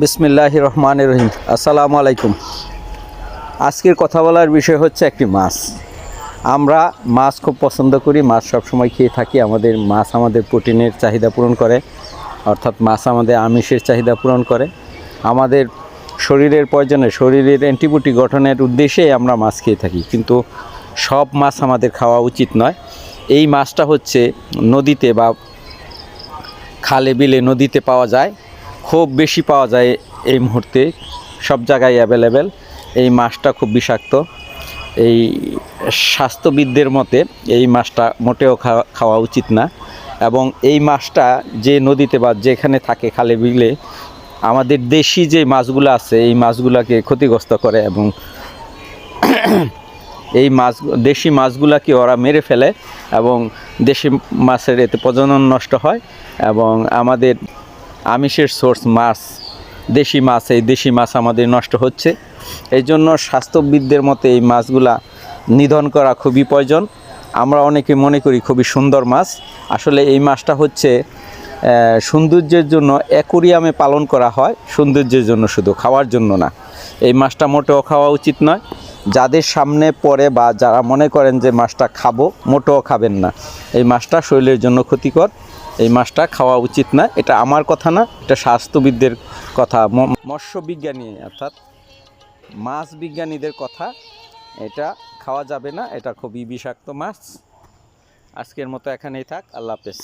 বিসমিল্লাহির রহমানির রহিম। আসসালামু আলাইকুম। আজকের কথা বলার বিষয় হচ্ছে একটি মাছ। আমরা মাছ খুব পছন্দ করি, মাছ সবসময় খেয়ে থাকি। মাছ আমাদের প্রোটিনের চাহিদা পূরণ করে, অর্থাৎ মাছ আমাদের আমিষের চাহিদা পূরণ করে। আমাদের শরীরের প্রয়োজনে, শরীরের অ্যান্টিবডি গঠনের উদ্দেশ্যে আমরা মাছ খেয়ে থাকি, কিন্তু সব মাছ আমাদের খাওয়া উচিত নয়। এই মাছটা হচ্ছে নদীতে বা খালে বিলে নদীতে পাওয়া যায়, খুব বেশি পাওয়া যায় এই মুহূর্তে, সব জায়গায় অ্যাভেলেবেল। এই মাছটা খুব বিষাক্ত। এই স্বাস্থ্যবিদদের মতে এই মাছটা মোটেও খাওয়া উচিত না। এবং এই মাছটা যে নদীতে বা যেখানে থাকে খালে বিলে, আমাদের দেশি যে মাছগুলো আছে এই মাছগুলোকে ক্ষতিগ্রস্ত করে, এবং এই দেশি মাছগুলোকে ওরা মেরে ফেলে, এবং দেশি মাছের এতে প্রজনন নষ্ট হয়, এবং আমাদের আমিষের সোর্স মাছ, দেশি মাছ, এই দেশি মাছ আমাদের নষ্ট হচ্ছে। এই জন্য স্বাস্থ্যবিদদের মতে এই মাছগুলা নিধন করা খুবই প্রয়োজন। আমরা অনেকে মনে করি খুবই সুন্দর মাছ, আসলে এই মাছটা হচ্ছে সৌন্দর্যের জন্য অ্যাকোরিয়ামে পালন করা হয়, সৌন্দর্যের জন্য, শুধু খাওয়ার জন্য না। এই মাছটা মোটেও খাওয়া উচিত নয়। যাদের সামনে পড়ে বা যারা মনে করেন যে মাছটা খাবো, মোটেও খাবেন না। এই মাছটা শরীরের জন্য ক্ষতিকর, এই মাছটা খাওয়া উচিত না। এটা আমার কথা না, এটা স্বাস্থ্যবিদদের কথা, মৎস্য বিজ্ঞানী অর্থাৎ মাছ বিজ্ঞানীদের কথা। এটা খাওয়া যাবে না, এটা খুবই বিষাক্ত মাছ। আজকের মতো এখানেই থাক। আল্লাহ হাফেজ।